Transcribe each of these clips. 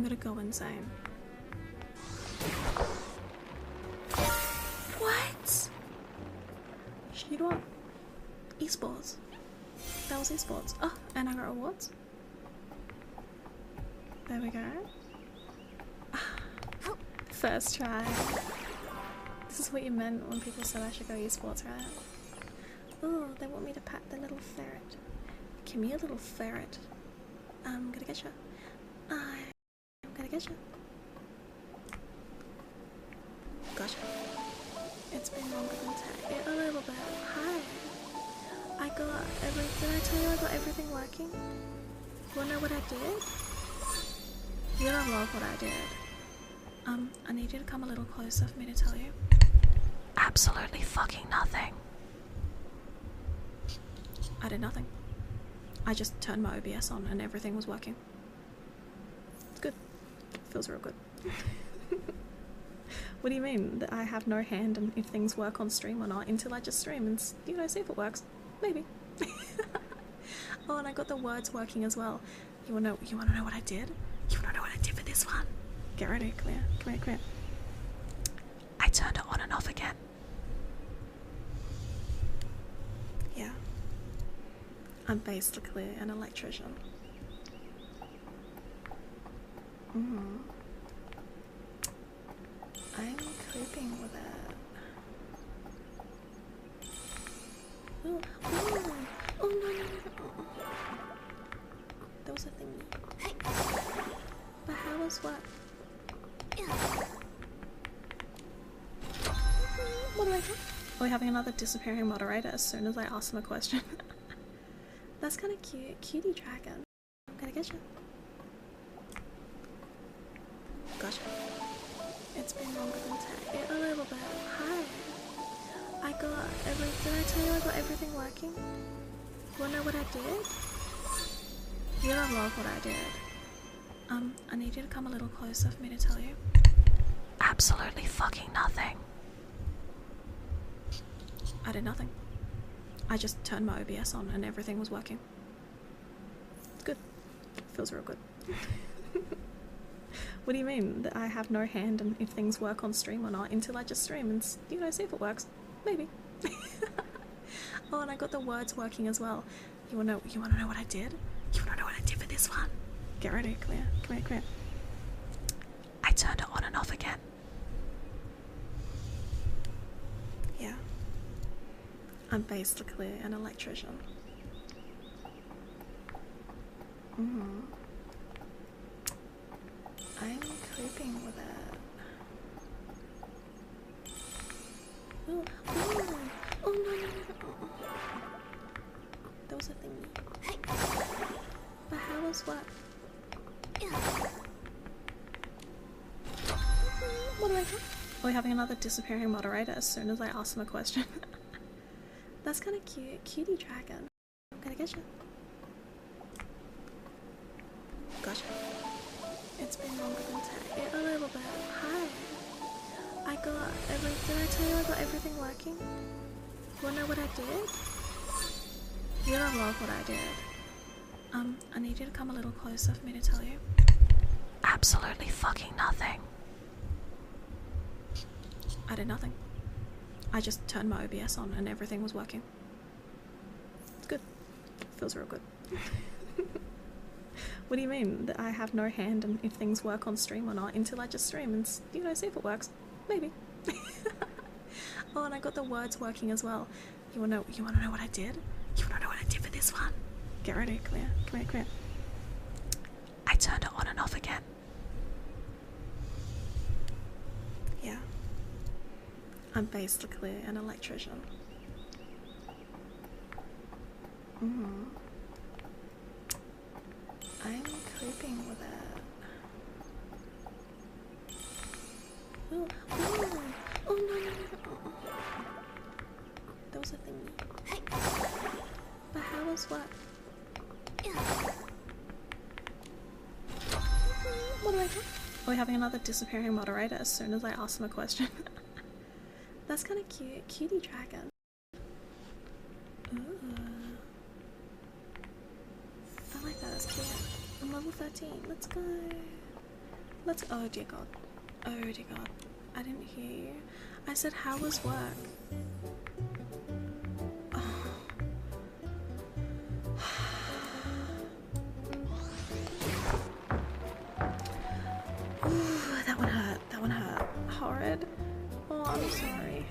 gonna go insane. What? You know what? Esports. That was esports. Oh, and I got rewards. There we go. First try. This is what you meant when people said I should go esports, right? Oh, they want me to pat the little ferret. Give me a little ferret. I'm gonna get you. I'm gonna get you. Gotcha. It's been longer than a little bit. Hi. I got did I tell you I got everything working? You wanna know what I did? You don't love what I did. I need you to come a little closer for me to tell you. Absolutely fucking nothing. I did nothing. I just turned my OBS on and everything was working. It's good. Feels real good. What do you mean? That I have no hand in if things work on stream or not until I just stream and, you know, see if it works. Maybe. Oh, and I got the words working as well. You wanna know what I did? You wanna know what I did for this one? Get ready, come here, come here, come here. I turned it on and off again. Yeah. I'm basically an electrician. I'm creeping with it. Oh, oh, oh no. There was a thingy. But how was what? What do I do? Are we having another disappearing moderator as soon as I ask them a question? That's kind of cute. Cutie dragon. I'm gonna get you. Gotcha. It's been longer than a little bit. Hi. I got did I tell you I got everything working? You wanna know what I did? You don't love what I did. I need you to come a little closer for me to tell you. Absolutely fucking nothing. I did nothing. I just turned my OBS on and everything was working. It's good. Feels real good. What do you mean? That I have no hand in if things work on stream or not until I just stream and, you know, see if it works. Maybe. Oh, and I got the words working as well. You wanna know what I did? You wanna know what I did for this one? Get ready, come here, come here, come here. I turned it on and off again. Yeah. I'm basically an electrician. I'm creeping with it. Oh, oh, oh no. There was a thingy. But how was what? What do I do? Are we having another disappearing moderator as soon as I ask them a question? That's kind of cute. Cutie dragon. I'm gonna get you. Gotcha. It's been longer than a little bit. Hi. I got did I tell you I got everything working? You wanna know what I did? You don't love what I did. I need you to come a little closer for me to tell you. Absolutely fucking nothing. I did nothing. I just turned my OBS on and everything was working. It's good. Feels real good. What do you mean? That I have no hand in if things work on stream or not until I just stream and, you know, see if it works. Maybe. Oh, and I got the words working as well. You wanna know what I did? You wanna know what I did for this one? Get ready, come here, come here, come here. I turned it on and off again. Yeah. I'm basically an electrician. I'm creeping with it. Oh, oh, oh no. There was a thingy. But how was what? What do I do? Are we having another disappearing moderator as soon as I ask them a question? That's kind of cute. Cutie dragon. Ooh. I like that, it's cute. I'm level 13, let's go. Let's. Oh dear God. Oh dear God. I didn't hear you. I said, how was work? Oh. Ooh, that one hurt. That one hurt. Horrid. Oh, I'm sorry.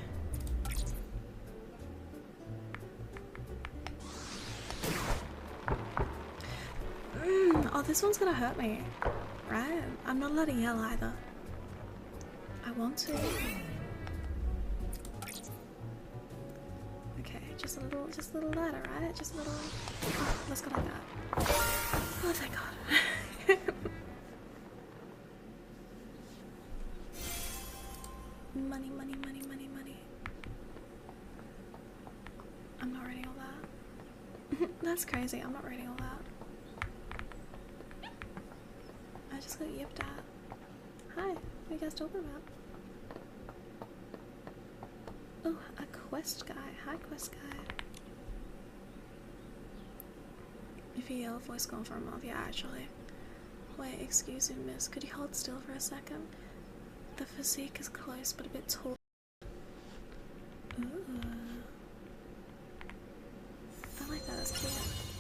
Oh, this one's gonna hurt me. Right? I'm not allowed to yell either. I want to. Okay, just a little ladder, right? Just a little. Oh, let's go like that. Oh, thank God. Money, money, money, money, money. I'm not reading all that. That's crazy. I'm not reading all that. I just got yipped at. Hi, what are you guys talking about? Oh, a quest guy. Hi, quest guy. If you yell, voice gone for a month. Yeah, actually. Wait, excuse me, miss. Could you hold still for a second? The physique is close, but a bit tall. Ooh. I like that. That's cute.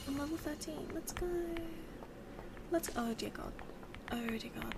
I'm level 13. Let's go. Let's. Oh dear God. Oh dear God.